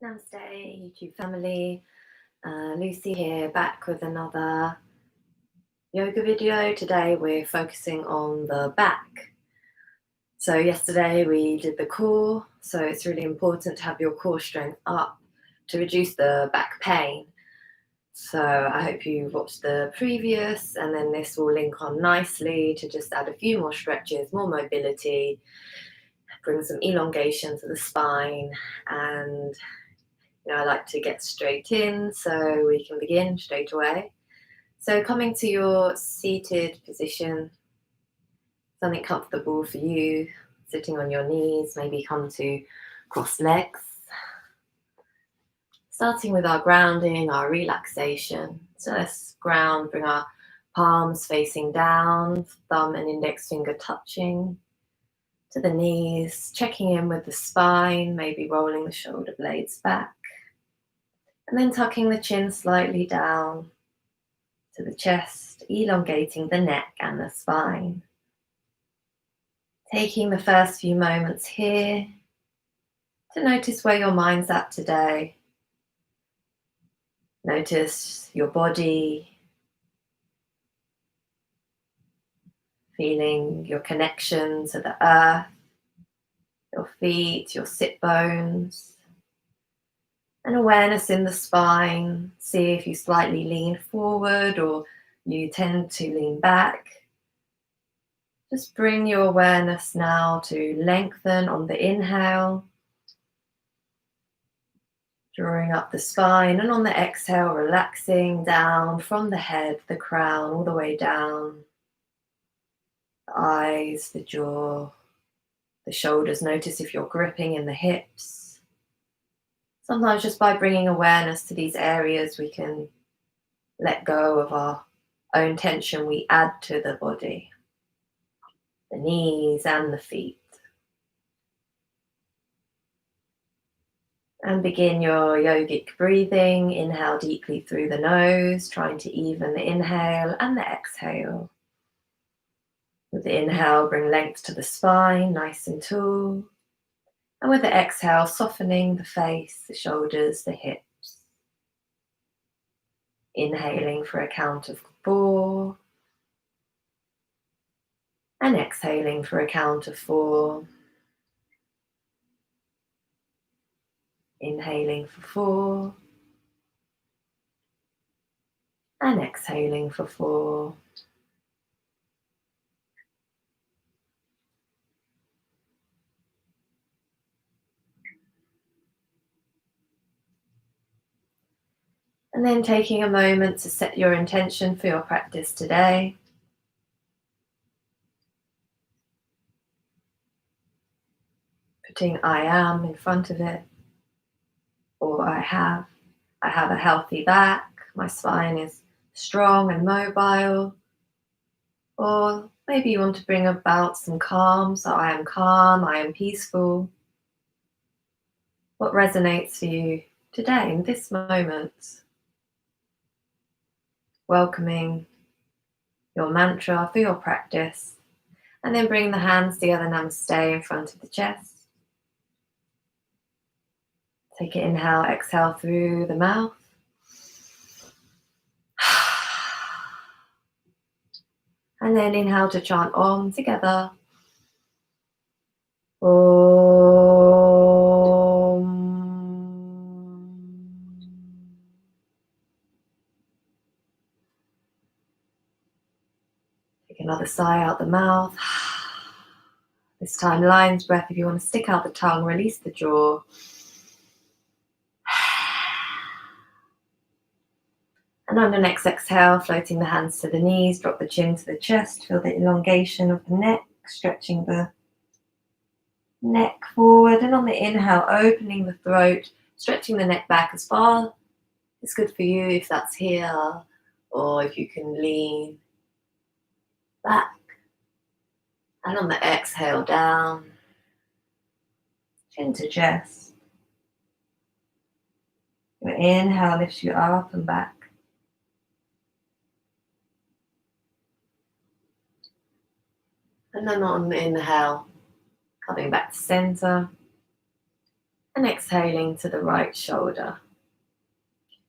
Namaste, YouTube family. Lucy here, back with another yoga video. Today we're focusing on the back. So yesterday we did the core, so it's really important to have your core strength up to reduce the back pain. So I hope you watched the previous, and then this will link on nicely to just add a few more stretches, more mobility, bring some elongation to the spine, and I like to get straight in so we can begin straight away. So coming to your seated position, something comfortable for you, sitting on your knees, maybe come to cross legs. Starting with our grounding, our relaxation. So let's ground, bring our palms facing down, thumb and index finger touching to the knees, checking in with the spine, maybe rolling the shoulder blades back. And then tucking the chin slightly down to the chest, elongating the neck and the spine. Taking the first few moments here to notice where your mind's at today. Notice your body, feeling your connection to the earth, your feet, your sit bones. And awareness in the spine. See if you slightly lean forward or you tend to lean back. Just bring your awareness now to lengthen on the inhale, drawing up the spine, and on the exhale, relaxing down from the head, the crown, all the way down, the eyes, the jaw, the shoulders. Notice if you're gripping in the hips. Sometimes just by bringing awareness to these areas, we can let go of our own tension we add to the body, the knees and the feet. And begin your yogic breathing. Inhale deeply through the nose, trying to even the inhale and the exhale. With the inhale, bring length to the spine, nice and tall. And with the exhale, softening the face, the shoulders, the hips. Inhaling for a count of 4. And exhaling for a count of 4. Inhaling for 4. And exhaling for 4. And then taking a moment to set your intention for your practice today. Putting I am in front of it, or I have a healthy back, my spine is strong and mobile, or maybe you want to bring about some calm, so I am calm, I am peaceful. What resonates for you today in this moment? Welcoming your mantra for your practice, and then bring the hands together, namaste, in front of the chest. Take an inhale, exhale through the mouth. And then inhale to chant Om together. Om. Take another sigh out the mouth. This time, lion's breath. If you want to stick out the tongue, release the jaw. And on the next exhale, floating the hands to the knees, drop the chin to the chest, feel the elongation of the neck, stretching the neck forward. And on the inhale, opening the throat, stretching the neck back as far as good for you, if that's here, or if you can lean back. And on the exhale, down, chin to chest. Your inhale lifts you up and back. And then on the inhale, coming back to center. And and exhaling to the right shoulder.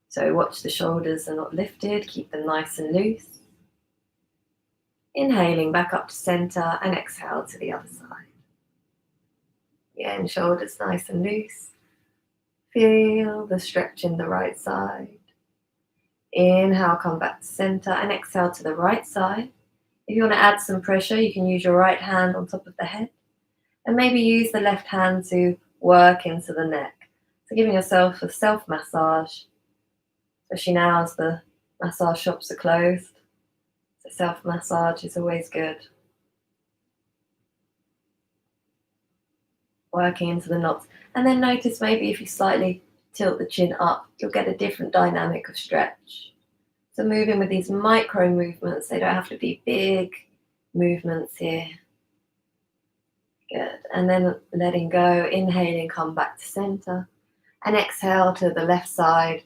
So watch the shoulders are not lifted, keep them nice and loose. Inhaling back up to center and exhale to the other side. Again, shoulders nice and loose. Feel the stretch in the right side. Inhale, come back to center and exhale to the right side. If you want to add some pressure, you can use your right hand on top of the head and maybe use the left hand to work into the neck. So giving yourself a self-massage, especially now as the massage shops are closed. So self-massage is always good. Working into the knots. And then notice maybe if you slightly tilt the chin up, you'll get a different dynamic of stretch. So moving with these micro movements, they don't have to be big movements here. Good. And then letting go, inhaling, come back to center. And exhale to the left side.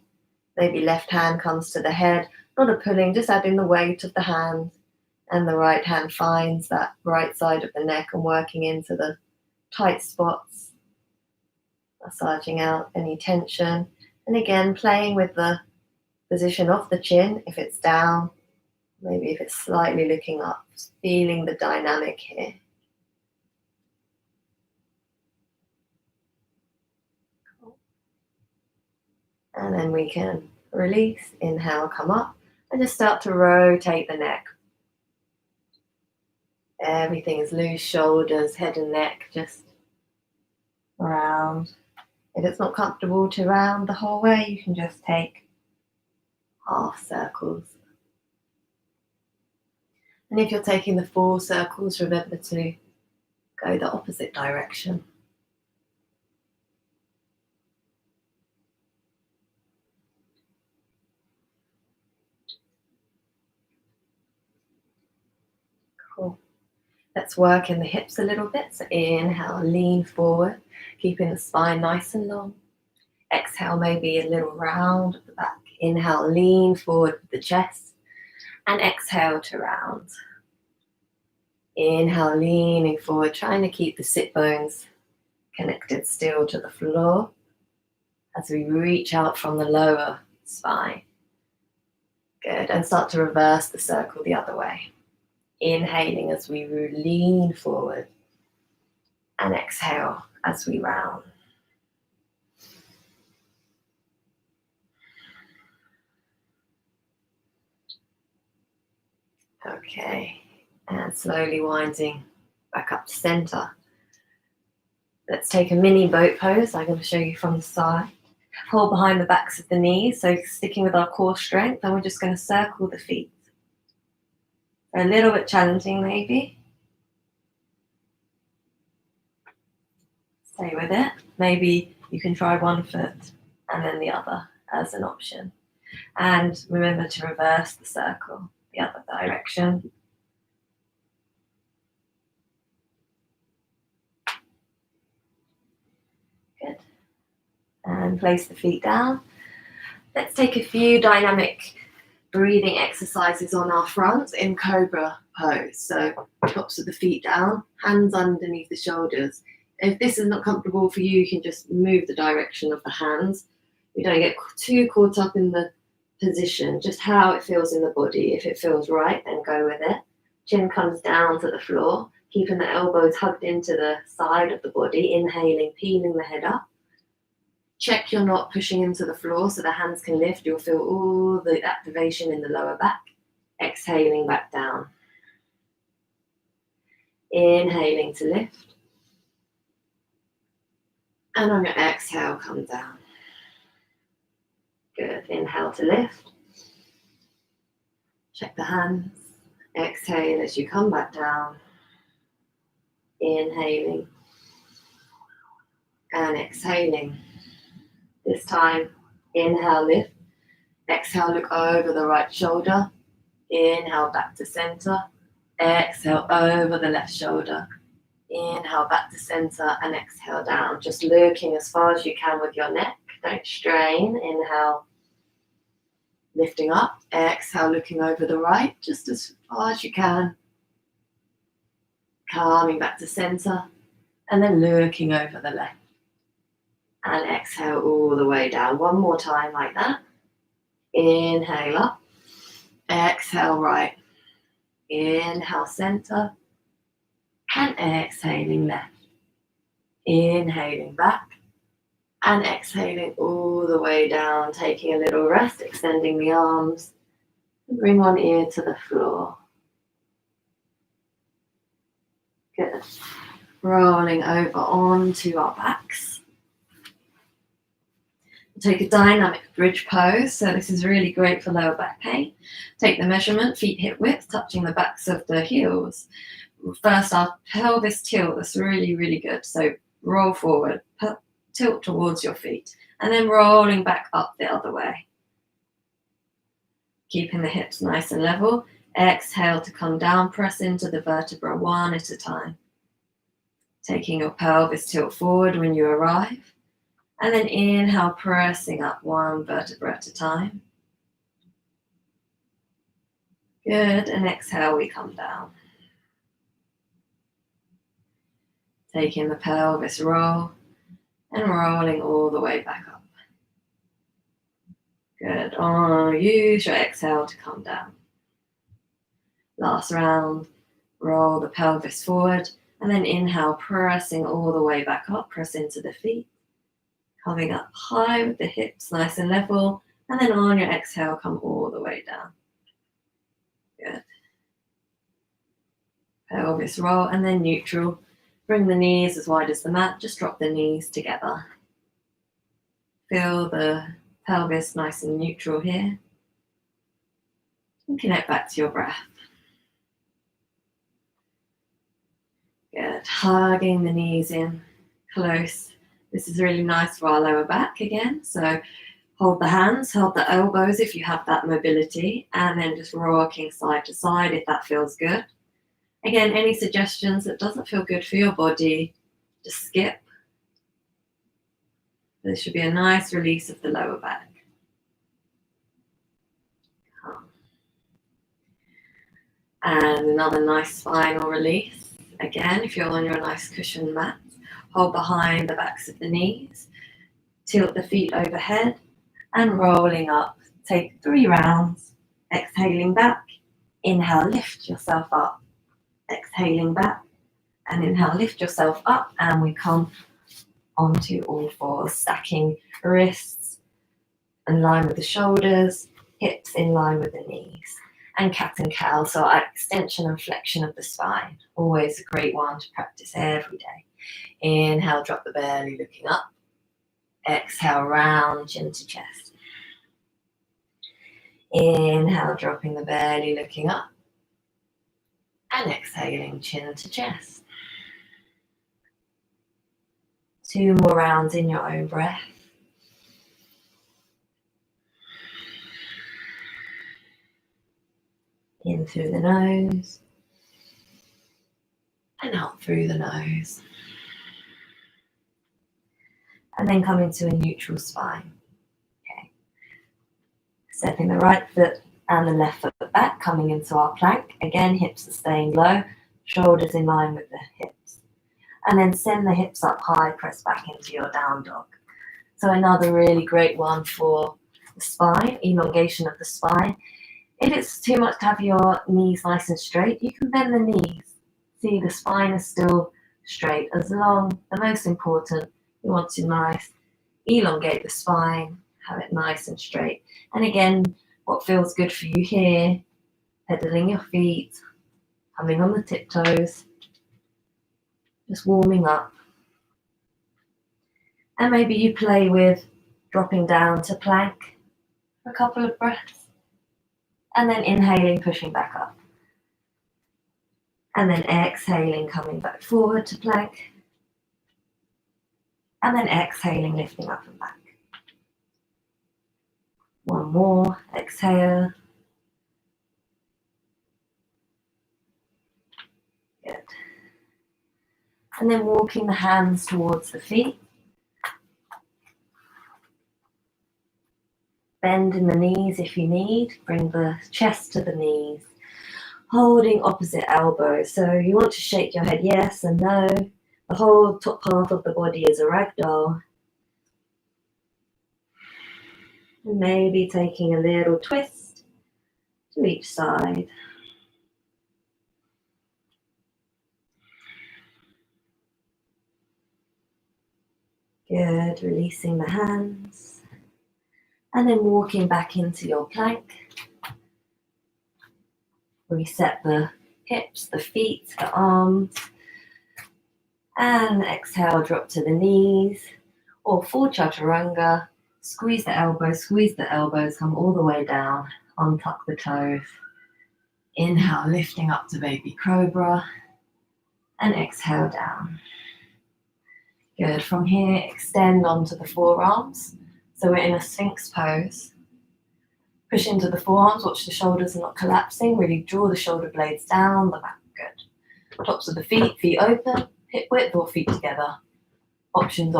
Maybe left hand comes to the head. Not a pulling, just adding the weight of the hand. And the right hand finds that right side of the neck and working into the tight spots. Massaging out any tension. And again, playing with the position of the chin, if it's down, maybe if it's slightly looking up, just feeling the dynamic here. Cool. And then we can release, inhale, come up, and just start to rotate the neck. Everything is loose, shoulders, head and neck, just round. If it's not comfortable to round the whole way, you can just take half circles. And if you're taking the full circles, remember to go the opposite direction. Cool. Let's work in the hips a little bit. So inhale, lean forward, keeping the spine nice and long. Exhale, maybe a little round at the back. Inhale, lean forward with the chest. And exhale to round. Inhale, leaning forward, trying to keep the sit bones connected still to the floor as we reach out from the lower spine. Good, and start to reverse the circle the other way. Inhaling as we lean forward and exhale as we round. Okay, and slowly winding back up to center. Let's take a mini boat pose. I'm going to show you from the side. Hold behind the backs of the knees, so sticking with our core strength, and we're just going to circle the feet. A little bit challenging maybe. Stay with it. Maybe you can try one foot and then the other as an option. And remember to reverse the circle the other direction. Good. And place the feet down. Let's take a few dynamic breathing exercises on our front in Cobra pose. So tops of the feet down, hands underneath the shoulders. If this is not comfortable for you, you can just move the direction of the hands. You don't get too caught up in the position, just how it feels in the body. If it feels right, then go with it. Chin comes down to the floor, keeping the elbows hugged into the side of the body, inhaling, peeling the head up. Check you're not pushing into the floor so the hands can lift. You'll feel all the activation in the lower back. Exhaling back down. Inhaling to lift. And on your exhale, come down. Good. Inhale to lift. Check the hands. Exhale as you come back down. Inhaling. And exhaling. This time, inhale, lift. Exhale, look over the right shoulder. Inhale, back to center. Exhale, over the left shoulder. Inhale, back to center and exhale down. Just looking as far as you can with your neck. Don't strain. Inhale, lifting up. Exhale, looking over the right, just as far as you can. Calming back to center. And then looking over the left. And exhale all the way down. One more time like that. Inhale up. Exhale right. Inhale center. And exhaling left. Inhaling back. And exhaling all the way down. Taking a little rest, extending the arms. Bring one ear to the floor. Good. Rolling over onto our backs. Take a dynamic bridge pose. So this is really great for lower back pain. Take the measurement, feet hip width, touching the backs of the heels. First, our pelvis tilt. That's really, really good. So roll forward, tilt towards your feet, and then rolling back up the other way. Keeping the hips nice and level. Exhale to come down, press into the vertebra one at a time. Taking your pelvis tilt forward when you arrive. And then inhale, pressing up one vertebra at a time. Good, and exhale, we come down. Taking the pelvis roll and rolling all the way back up. Good, use your exhale to come down. Last round, roll the pelvis forward and then inhale, pressing all the way back up, press into the feet. Coming up high with the hips nice and level, and then on your exhale, come all the way down. Good. Pelvis roll and then neutral. Bring the knees as wide as the mat, just drop the knees together. Feel the pelvis nice and neutral here. And connect back to your breath. Good. Hugging the knees in close. This is really nice for our lower back again. So hold the hands, hold the elbows if you have that mobility, and then just rocking side to side if that feels good. Again, any suggestions that doesn't feel good for your body, just skip. This should be a nice release of the lower back. And another nice spinal release. Again, if you're on your nice cushion mat, hold behind the backs of the knees, tilt the feet overhead, and rolling up. Take 3 rounds, exhaling back, inhale, lift yourself up, exhaling back, and inhale, lift yourself up, and we come onto all fours, stacking wrists in line with the shoulders, hips in line with the knees, and cat and cow, so our extension and flexion of the spine, always a great one to practice every day. Inhale, drop the belly, looking up. Exhale, round chin to chest. Inhale, dropping the belly, looking up. And exhaling, chin to chest. 2 more rounds in your own breath. In through the nose. And out through the nose. And then come into a neutral spine. Okay. Stepping the right foot and the left foot back, coming into our plank. Again, hips are staying low, shoulders in line with the hips. And then send the hips up high, press back into your down dog. So another really great one for the spine, elongation of the spine. If it's too much to have your knees nice and straight, you can bend the knees. See, the spine is still straight. As long, the most important, you want to elongate the spine, have it nice and straight. And again, what feels good for you here, pedaling your feet, coming on the tiptoes, just warming up. And maybe you play with dropping down to plank for a couple of breaths, and then inhaling, pushing back up. And then exhaling, coming back forward to plank. And then exhaling, lifting up and back. One more, exhale. Good. And then walking the hands towards the feet. Bend in the knees if you need. Bring the chest to the knees. Holding opposite elbows. So you want to shake your head yes and no. The whole top half of the body is a ragdoll. And maybe taking a little twist to each side. Good, releasing the hands. And then walking back into your plank. Reset the hips, the feet, the arms. And exhale, drop to the knees. Or full chaturanga. Squeeze the elbows, come all the way down. Untuck the toes. Inhale, lifting up to baby cobra. And exhale down. Good. From here, extend onto the forearms. So we're in a Sphinx pose. Push into the forearms, watch the shoulders not collapsing. Really draw the shoulder blades down, the back. Good. Tops of the feet open, hip width or feet together. Options.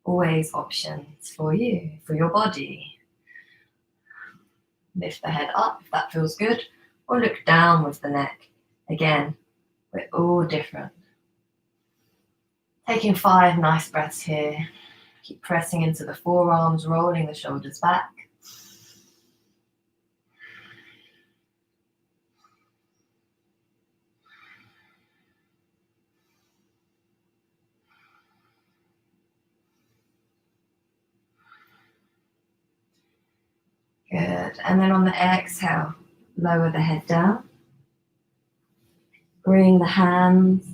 Always options for you, for your body. Lift the head up if that feels good, or look down with the neck. Again, we're all different. Taking 5 nice breaths here. Keep pressing into the forearms, rolling the shoulders back. Good. And then on the exhale, lower the head down. Bring the hands,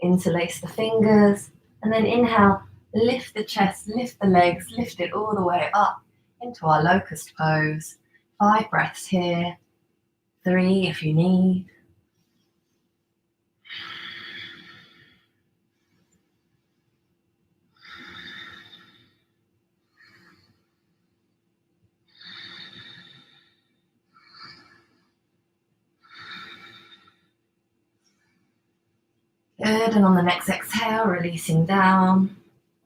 interlace the fingers, and then inhale, lift the chest, lift the legs, lift it all the way up into our locust pose. 5 breaths here, 3 if you need. Good, and on the next exhale, releasing down,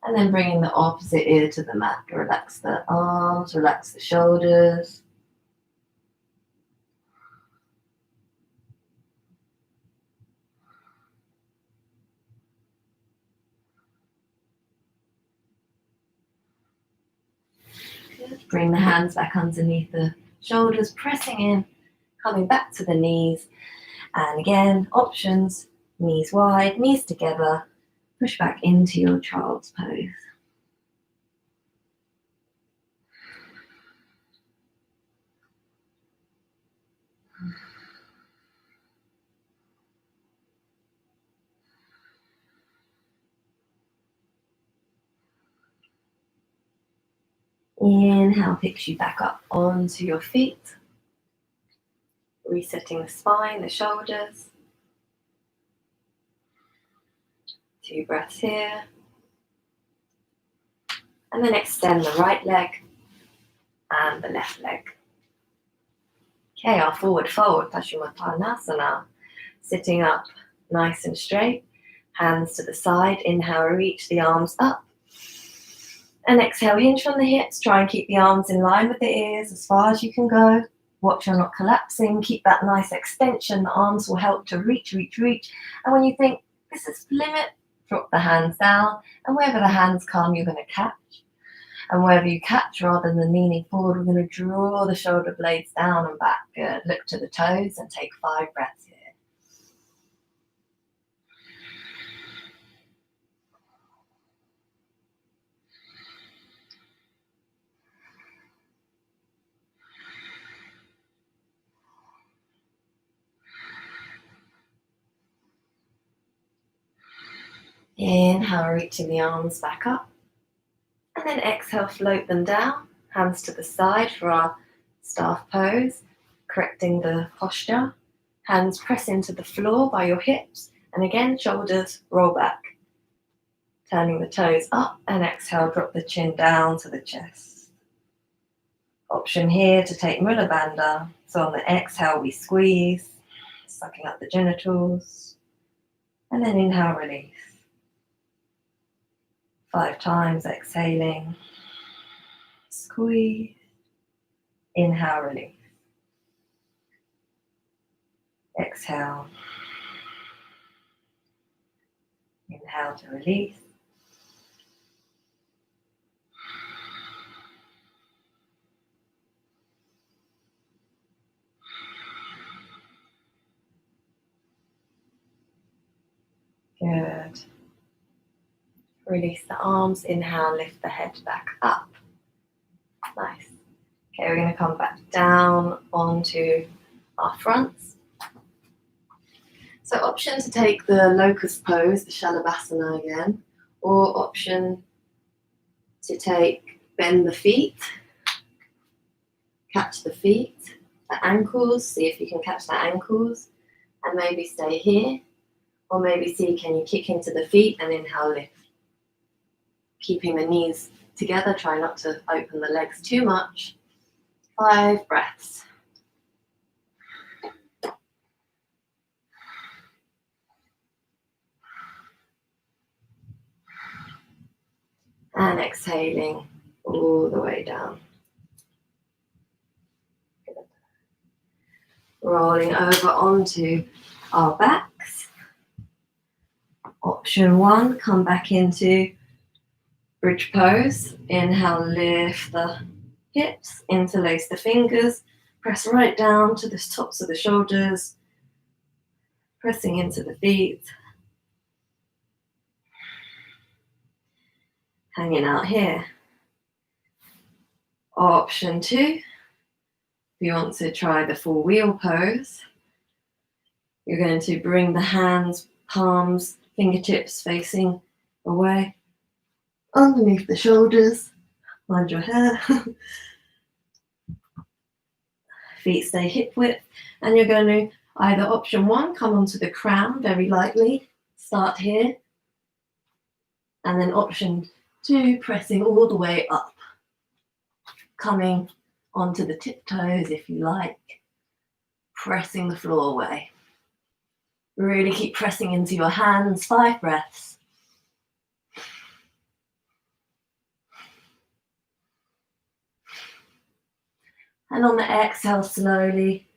and then bringing the opposite ear to the mat. Relax the arms, relax the shoulders. Good. Bring the hands back underneath the shoulders, pressing in, coming back to the knees. And again, options, knees wide, knees together. Push back into your child's pose. Inhale picks you back up onto your feet. Resetting the spine, the shoulders. 2 breaths here. And then extend the right leg and the left leg. Okay, our forward fold, Paschimottanasana. Sitting up nice and straight. Hands to the side. Inhale, reach the arms up. And exhale, hinge from the hips. Try and keep the arms in line with the ears as far as you can go. Watch you're not collapsing. Keep that nice extension. The arms will help to reach. And when you think this is the limit, drop the hands down. And wherever the hands come, you're going to catch. And wherever you catch, rather than leaning forward, we're going to draw the shoulder blades down and back. Good. Look to the toes and take 5 breaths here. Inhale, reaching the arms back up. And then exhale, float them down. Hands to the side for our staff pose. Correcting the posture. Hands press into the floor by your hips. And again, shoulders roll back. Turning the toes up and exhale, drop the chin down to the chest. Option here to take Mula Bandha. So on the exhale, we squeeze, sucking up the genitals. And then inhale, release. 5 times, exhaling. Squeeze. Inhale, release. Exhale. Inhale to release. Good. Release the arms. Inhale, lift the head back up. Nice. Okay, we're going to come back down onto our fronts. So option to take the locust pose, the Shalabhasana again, or option to take bend the feet, catch the feet, the ankles, see if you can catch the ankles, and maybe stay here, or maybe see can you kick into the feet and inhale, lift. Keeping the knees together, try not to open the legs too much. 5 breaths. And exhaling all the way down. Good. Rolling over onto our backs. Option 1, come back into bridge pose. Inhale, lift the hips, interlace the fingers, press right down to the tops of the shoulders, pressing into the feet. Hanging out here. Option 2, if you want to try the full wheel pose, you're going to bring the hands, palms, fingertips facing away, underneath the shoulders, mind your hair. Feet stay hip width, and you're going to either option 1, come onto the crown very lightly, start here, and then option 2, pressing all the way up, coming onto the tiptoes if you like, pressing the floor away. Really keep pressing into your hands, 5 breaths. And on the exhale, slowly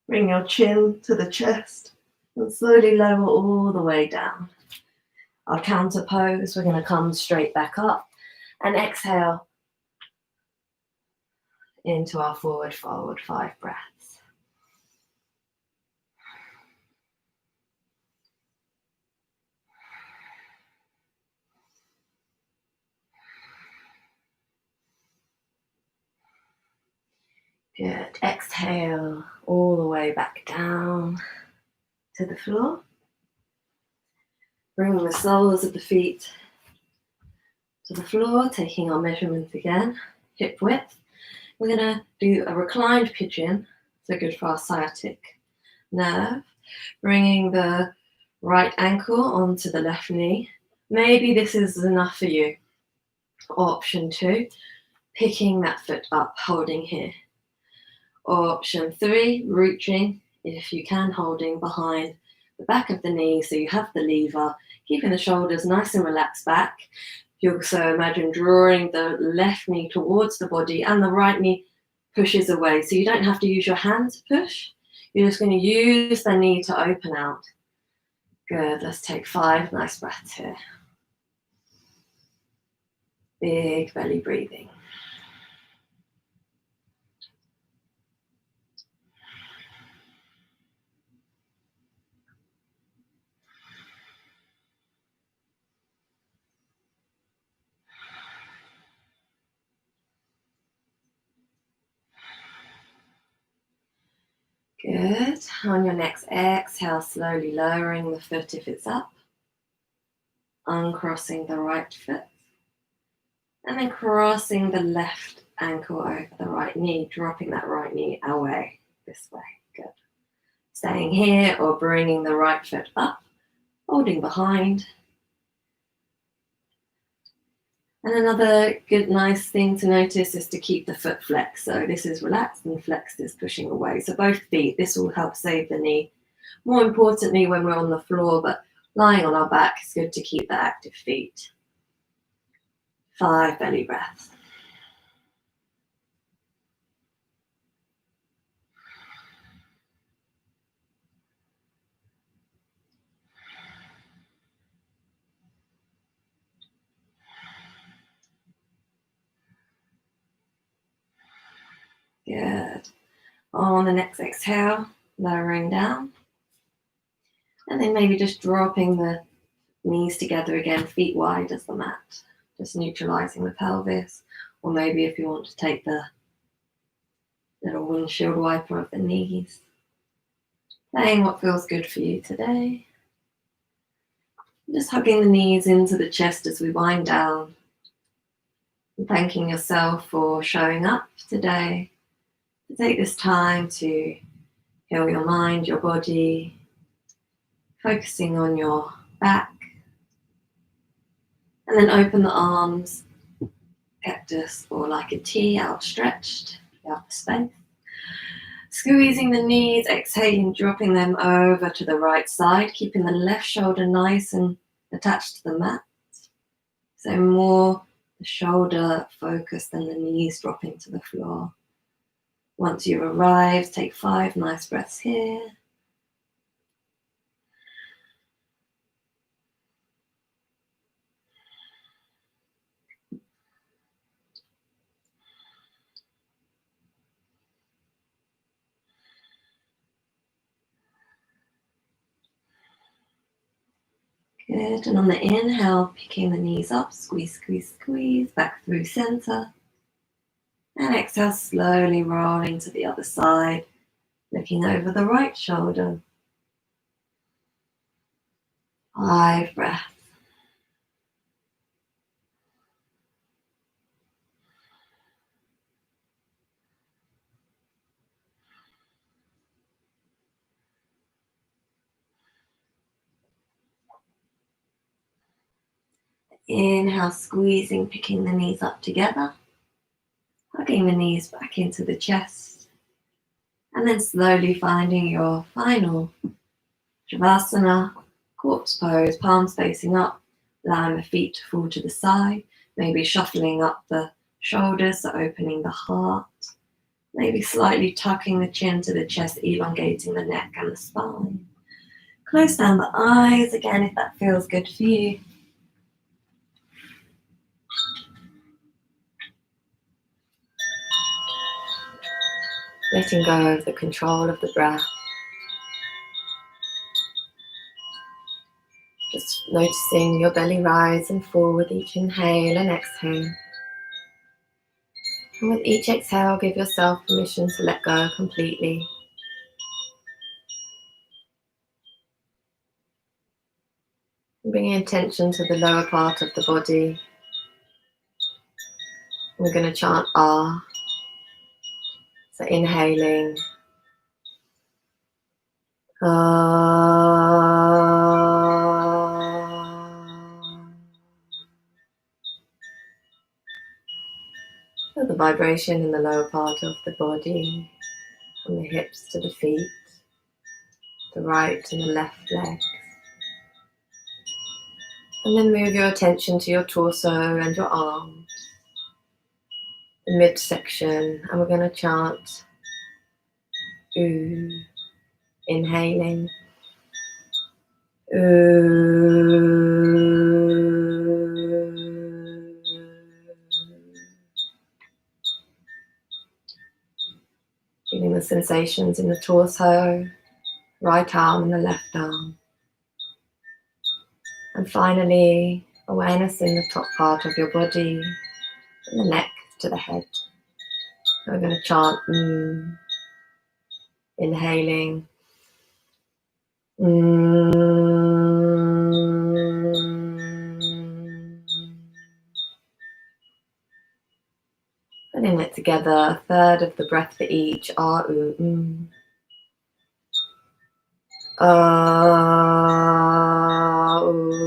bring your chin to the chest and slowly lower all the way down. Our counter pose, we're going to come straight back up and exhale into our forward fold, 5 breaths. Good. Exhale all the way back down to the floor. Bringing the soles of the feet to the floor, taking our measurement again, hip width. We're going to do a reclined pigeon, so good for our sciatic nerve. Bringing the right ankle onto the left knee. Maybe this is enough for you. Option 2, picking that foot up, holding here. Option 3, reaching, if you can, holding behind the back of the knee so you have the lever, keeping the shoulders nice and relaxed back. You also imagine drawing the left knee towards the body and the right knee pushes away. So you don't have to use your hand to push. You're just going to use the knee to open out. Good. Let's take 5 nice breaths here. Big belly breathing. Good. On your next exhale, slowly lowering the foot if it's up. Uncrossing the right foot. And then crossing the left ankle over the right knee, dropping that right knee away this way. Good. Staying here or bringing the right foot up, holding behind. And another good, nice thing to notice is to keep the foot flexed. So this is relaxed and flexed is pushing away. So both feet, this will help save the knee. More importantly, when we're on the floor, but lying on our back, it's good to keep the active feet. 5 belly breaths. Good. On the next exhale, lowering down. And then maybe just dropping the Knees together again, feet wide as the mat, just neutralizing the pelvis. Or maybe if you want to take the little windshield wiper of the knees, playing what feels good for you today. Just hugging the knees into the chest as we wind down. And thanking yourself for showing up today. To take this time to heal your mind, your body, focusing on your back. And then open the arms, cactus, or like a T, outstretched, out the space. Squeezing the knees, exhaling, dropping them over to the right side, keeping the left shoulder nice and attached to the mat. So more the shoulder focus than the knees dropping to the floor. Once you've arrived, take 5 nice breaths here. Good, and on the inhale, picking the knees up, squeeze, squeeze, squeeze, back through center. And exhale, slowly rolling to the other side, looking over the right shoulder. 5 breaths. Inhale, squeezing, picking the knees up together. Hugging the knees back into the chest. And then slowly finding your final Shavasana, corpse pose, palms facing up, allowing the feet to fall to the side, maybe shuffling up the shoulders, so opening the heart, maybe slightly tucking the chin to the chest, elongating the neck and the spine. Close down the eyes again if that feels good for you. Letting go of the control of the breath. Just noticing your belly rise and fall with each inhale and exhale. And with each exhale, give yourself permission to let go completely. And bringing attention to the lower part of the body. We're going to chant Ah. So inhaling. Feel the vibration in the lower part of the body, from the hips to the feet, the right and the left legs. And then move your attention to your torso and your arms, the midsection, and we're going to chant Ooh, inhaling. Feeling the sensations in the torso, right arm and the left arm. And finally, awareness in the top part of your body, from the neck to the head. So we're going to chant inhaling. Putting it together, a third of the breath for each. Ah, ooh, Ah, ooh.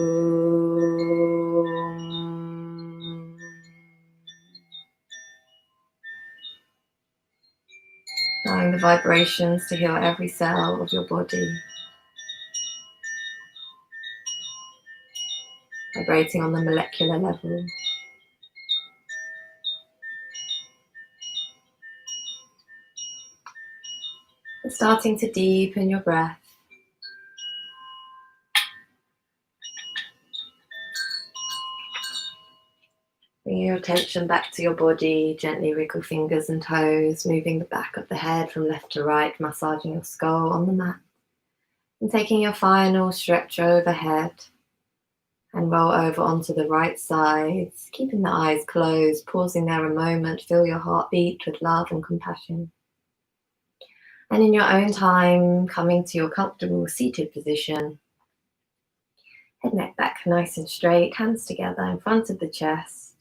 Allowing the vibrations to heal every cell of your body. Vibrating on the molecular level. And starting to deepen your breath. Bring your attention back to your body, gently wriggle fingers and toes, moving the back of the head from left to right, massaging your skull on the mat. And taking your final stretch overhead. and roll over onto the right side, keeping the eyes closed, pausing there a moment. Feel your heart beat with love and compassion. And in your own time, coming to your comfortable seated position. Head, neck back nice and straight, hands together in front of the chest.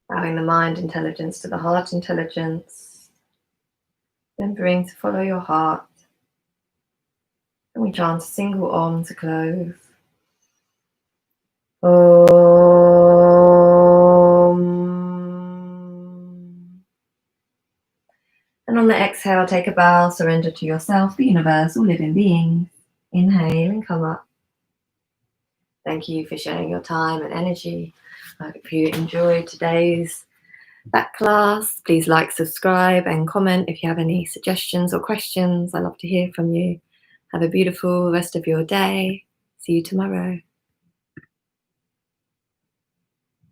Bowing the mind intelligence to the heart intelligence. Remembering to follow your heart. And we chant a single Om to close. Om. And on the exhale, take a bow, surrender to yourself, the universe, all living beings. Inhale and come up. Thank you for sharing your time and energy. I hope you enjoyed today's back class. Please like, subscribe, and comment if you have any suggestions or questions. I love to hear from you. Have a beautiful rest of your day. See you tomorrow.